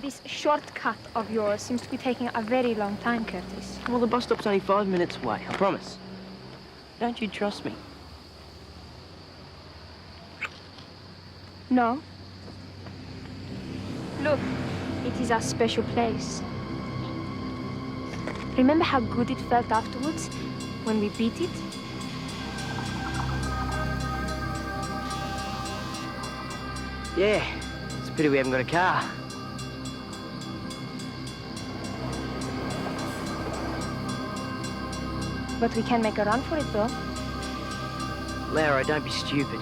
This shortcut of yours seems to be taking a very long time, Curtis. Well, the bus stop's only 5 minutes away, I promise. Don't you trust me? No. Look, it is a special place. Remember how good it felt afterwards when we beat it? Yeah, it's a pity we haven't got a car. But we can make a run for it, though. Laura, don't be stupid.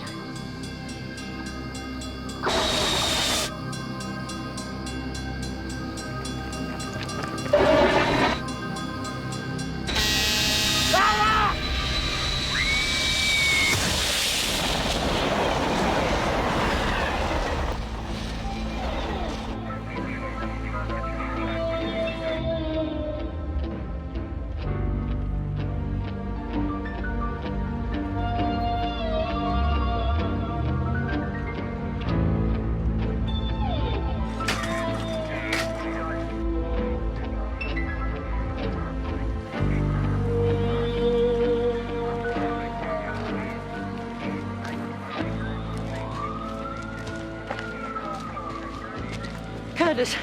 Curtis!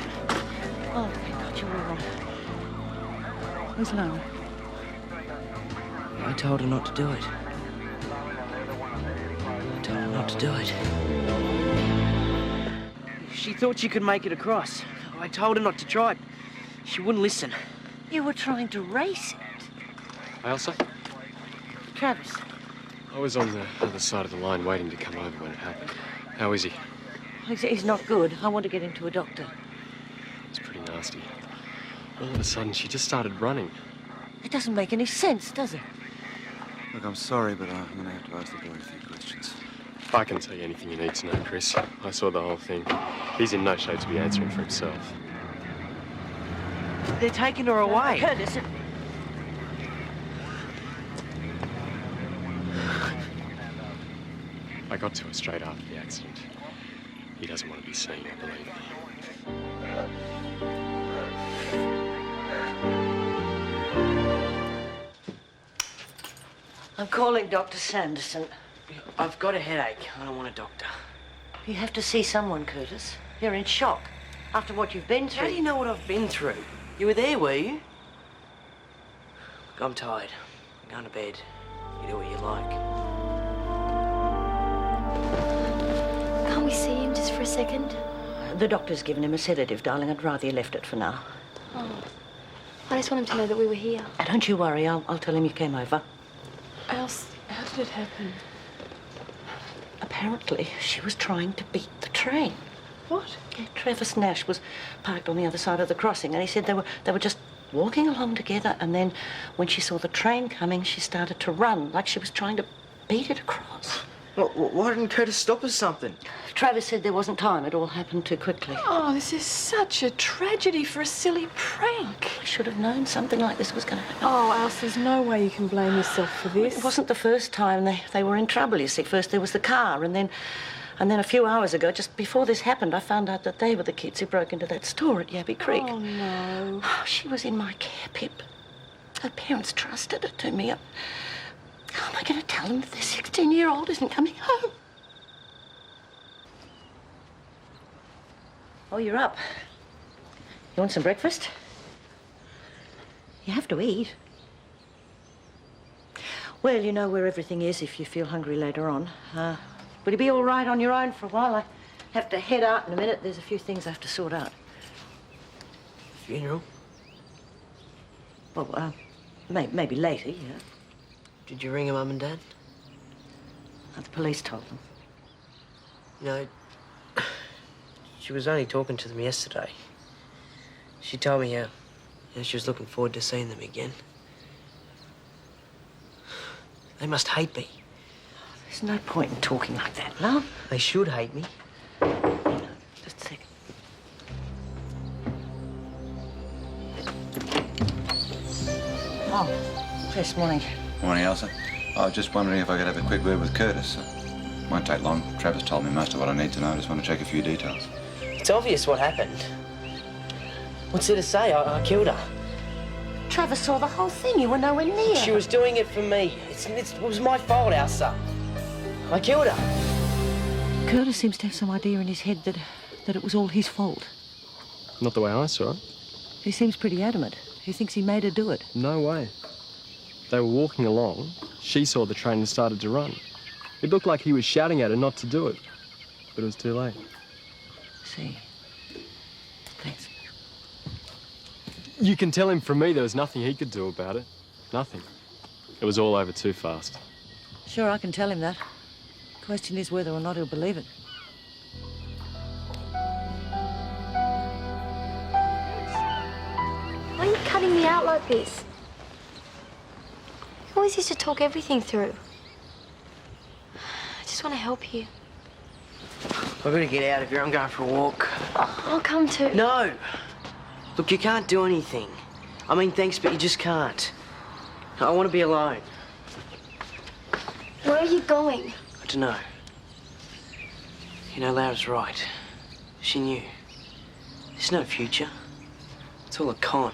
Oh, thank God you're all right. Where's Laura? I told her not to do it. I told her not to do it. She thought she could make it across. I told her not to try it. She wouldn't listen. You were trying to race it. Ailsa? Travis. I was on the other side of the line waiting to come over when it happened. How is he? He's not good. I want to get him to a doctor. It's pretty nasty. All of a sudden, she just started running. It doesn't make any sense, does it? Look, I'm sorry, but I'm going to have to ask the boy a few questions. I can tell you anything you need to know, Chris. I saw the whole thing. He's in no shape to be answering for himself. They're taking her away. Curtis, I got to her straight after the accident. He doesn't want to be seen, I believe. I'm calling Dr. Sanderson. I've got a headache. I don't want a doctor. You have to see someone, Curtis. You're in shock after what you've been through. How do you know what I've been through? You were there, were you? Look, I'm tired. I'm going to bed. You do what you like. Can't we see him just for a second? The doctor's given him a sedative, darling. I'd rather you left it for now. Oh. I just want him to know that we were here. Don't you worry. I'll tell him you came over. Else, how did it happen? Apparently, she was trying to beat the train. What? Yeah, Travis Nash was parked on the other side of the crossing, and he said they were just walking along together, and then when she saw the train coming, she started to run like she was trying to beat it across. Well, why didn't Curtis stop us something? Travis said there wasn't time. It all happened too quickly. Oh, this is such a tragedy for a silly prank. I should have known something like this was going to happen. Oh, Alice, there's no way you can blame yourself for this. It wasn't the first time they were in trouble, you see. First there was the car, and then a few hours ago, just before this happened, I found out that they were the kids who broke into that store at Yabby Creek. Oh, no. Oh, she was in my care, Pip. Her parents trusted her to me. How am I going to tell them that their 16-year-old isn't coming home? Oh, you're up. You want some breakfast? You have to eat. Well, you know where everything is if you feel hungry later on. Would you be all right on your own for a while? I have to head out in a minute. There's a few things I have to sort out. Funeral? Well, maybe later, yeah. Did you ring her mum and dad? The police told them. You know, she was only talking to them yesterday. She told me how she was looking forward to seeing them again. They must hate me. There's no point in talking like that, love. They should hate me. Just a second. Oh, yes, morning. Morning, Elsa. I was just wondering if I could have a quick word with Curtis. Won't take long. Travis told me most of what I need to know. I just want to check a few details. It's obvious what happened. What's there to say? I killed her. Travis saw the whole thing. You were nowhere near. She was doing it for me. It was my fault, Elsa. I killed her. Curtis seems to have some idea in his head that it was all his fault. Not the way I saw it. He seems pretty adamant. He thinks he made her do it. No way. They were walking along. She saw the train and started to run. It looked like he was shouting at her not to do it, but it was too late. See. Thanks. You can tell him from me there was nothing he could do about it. Nothing. It was all over too fast. Sure, I can tell him that. Question is whether or not he'll believe it. Why are you cutting me out like this? You always used to talk everything through. I just want to help you. I've got to get out of here. I'm going for a walk. I'll come too. No! Look, you can't do anything. I mean, thanks, but you just can't. I want to be alone. Where are you going? I don't know. You know, Laura's right. She knew. There's no future. It's all a con.